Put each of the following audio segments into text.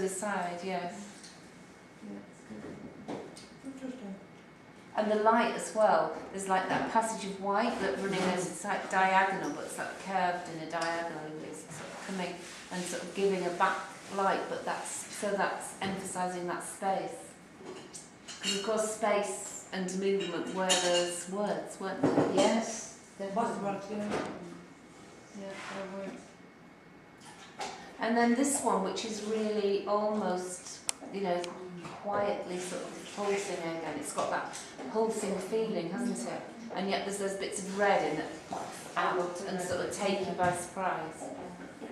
the side, yes. Yeah, it's good. Interesting. And the light as well, there's like that passage of white that running as it's like diagonal, but it's like curved in a diagonal, and it's sort of coming and sort of giving a backlight, but that's emphasising that space. Because of course space and movement were those words, weren't they? Yes. Buzzwords, yeah. Yeah, they were. And then this one, which is really almost, you know, quietly sort of pulsing again. It's got that pulsing feeling, hasn't it? And yet there's those bits of red in it, out and sort of take you by surprise.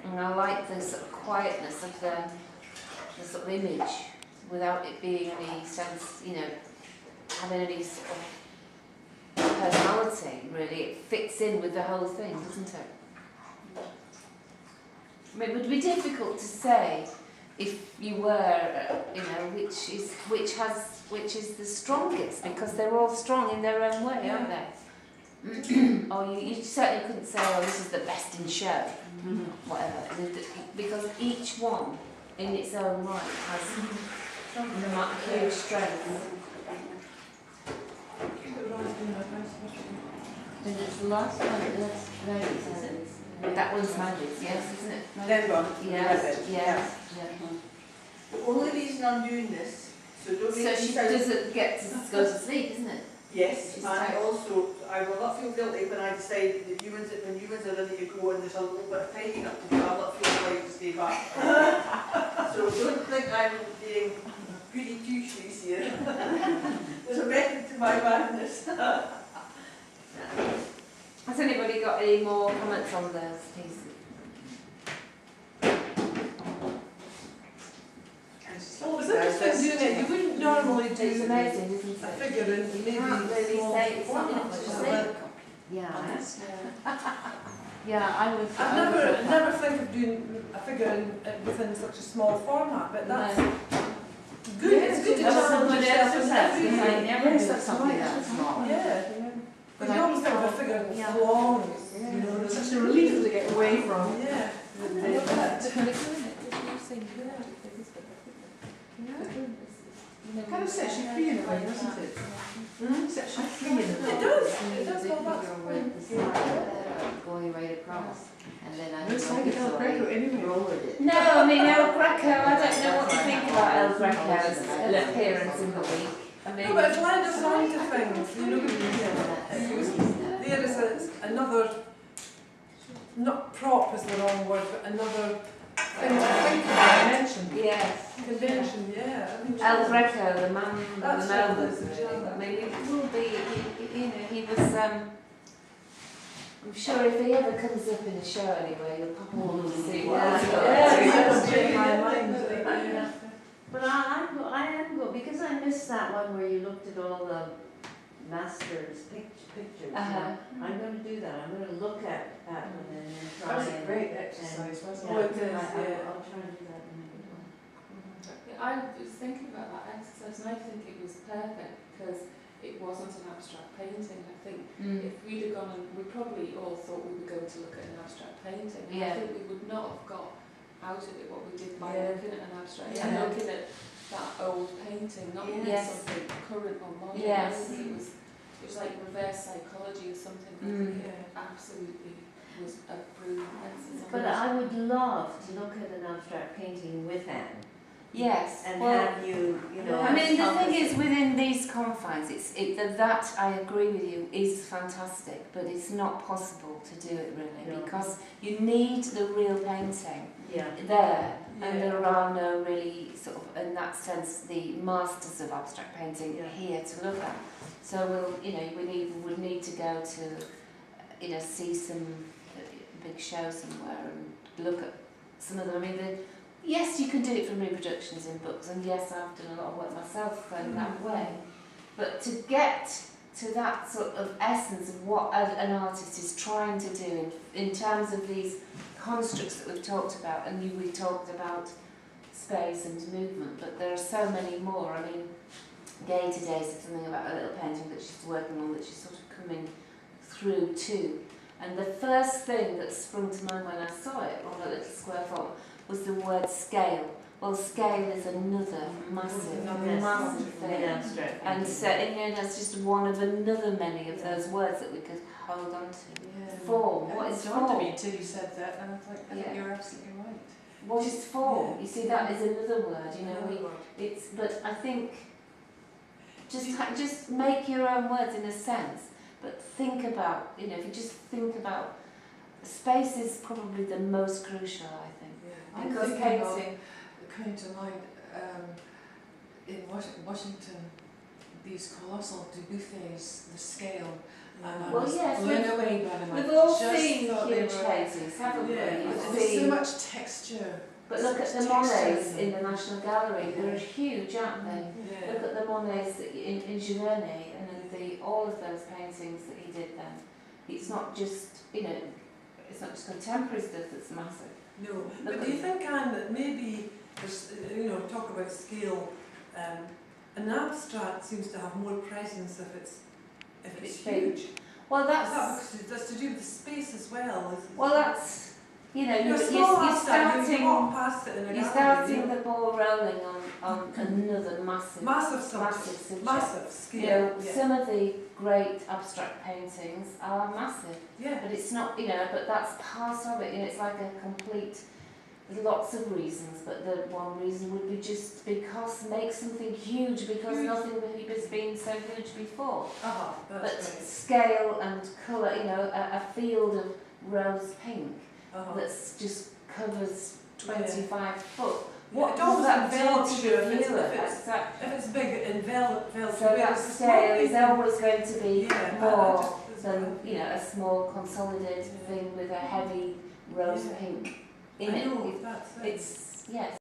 And I like the sort of quietness of the sort of image, without it being any sense, you know, having any sort of personality, really. It fits in with the whole thing, doesn't it? I mean, it would be difficult to say if you were, you know, which is the strongest, because they're all strong in their own way, aren't they? Or you certainly couldn't say, oh, this is the best in show, whatever, because each one in its own right has huge strength. And it's the last one, that's Mary's, is it? That one's Maggie's, yes, isn't it? Then one. Yes, yes. The only reason I'm doing this, so don't So make me she sound... doesn't get to go to sleep, isn't it? Yes, She's and tired. also I will not feel guilty when I decide that when humans are ready to go and there's a little bit of tidying up to do, I'll not feel obliged to stay back. So don't think I'm being goody two-shoes here. There's a method to my madness. Has anybody got any more comments on those pieces? Well, it's interesting doing it. You wouldn't normally do It's amazing, isn't a it? figure in maybe You can't really small say it's not format much like to that. say. Yeah. Yeah, I would. I'd never think of doing a figure within such a small format, but that's good. It's good to challenge yourself in every I way. never Yes, do that's something right. that small. Yeah. But you always think of a figure Yeah. long, you know, it's such a relief to get away from. Yeah. Kind of sets you free in a way, doesn't it? Sets you free in a way. It does. It does. Well, that's With the slide going right across, and then I Looks like El Greco anyway. lowered it. No, I mean El Greco, I don't know what to think about El Greco's appearance in the week. I mean, no, but it's led us on to things, you know. There is another, not prop is the wrong word, but another thing to think about, mention. yes. Convention, yeah. El Greco, the man of the That's moment. it. I mean, it will be, you know, he was, I'm sure if he ever comes up in a show anyway, you'll pop on and see what Yeah. he's got. Yeah, that's changed my mind. But I am good, because I missed that one where you looked at all the masters' pictures. Uh-huh. I'm going to do that. I'm going to look at them and then try That was a and- great exercise, wasn't Oh, it? it is, yeah. I'll try and do that when I get home. I was thinking about that exercise, and I think it was perfect because it wasn't an abstract painting. I think if we'd have gone, and we probably all thought we were going to look at an abstract painting, and Yeah. I think we would not have got out of it what we did by Yeah. looking at an abstract Yeah. and looking at that old painting, not Yes. something current or modern. Yes. I think it was like reverse psychology or something. I think it absolutely was a brilliant exercise. But I would love to look at an abstract painting with Anne. Yes. And Well, have you know. I mean, the thing is, opposite. within these confines, that I agree with you is fantastic, but it's not possible to do it really, No. because you need the real painting Yeah. there, and Yeah. there are no really sort of, in that sense, the masters of abstract painting Yeah. here to look at. So we'll need to go to, see some big show somewhere and look at some of them. I mean, yes, you can do it from reproductions in books, and yes, I've done a lot of work myself in that way. But to get to that sort of essence of what an artist is trying to do in terms of these constructs that we've talked about, and we've talked about space and movement, but there are so many more. I mean, Gay today said something about a little painting that she's working on that she's sort of coming through to. And the first thing that sprung to mind when I saw it on a little square font was the word scale. Well, scale is another massive, massive thing. Mid-abstract. And so, you know, that's just one of another many of those words that we could hold on to. Yeah. Form, what It is dawned on me form? until you said that, and I think Yeah. you're absolutely right. What is form? Yeah. You see, that is another word, you know, Another word. it's, but I think, just make your own words in a sense, but think about, you know, if you just think about, space is probably the most crucial, I think. Yeah. I'm Because thinking of painting, coming to mind in Washington, these colossal buffets, the scale, and I Well, was yes, blown we've- away by them. I we've all just seen thought they huge were- paintings, haven't we? Yeah. You've There's so seen, much texture. but look at the texture Monets in in them. the National Gallery, they're huge, aren't they? Yeah. Look at the Monets in Giverny and all of those paintings that he did then. It's not just, you know, it's not just contemporary stuff that's massive. No, but do you think, Anne, that maybe, there's, you know, talk about scale, an abstract seems to have more presence if it's It's big. huge? Well, Is that that's, because that's to do with the space as well? well, that's, you know, You know, you're a small abstract, you starting, walk past it in a you're gallery, starting you know. the ball rolling on another massive, Massive subject, massive subject. massive You scale, know, yeah. some of the great abstract paintings are massive, Yeah. but it's not, you know, but that's part of it, you know, it's like a complete, there's lots of reasons, but the one reason would be just because make something huge because Huge. nothing has been so huge before. Uh-huh, But that's right. scale and colour, you know, a field of rose pink Uh-huh. that's just covers 25 foot. Yeah, What it does almost that do envelops to you the if it's, viewer? if it's, Exactly. if it's big, it envelops you. So that Whereas the small scale is painting- always going to be yeah, more just- than, you know, a small consolidated Yeah. thing with a heavy rose Yeah. pink in I it. know, that's it. It's, yes.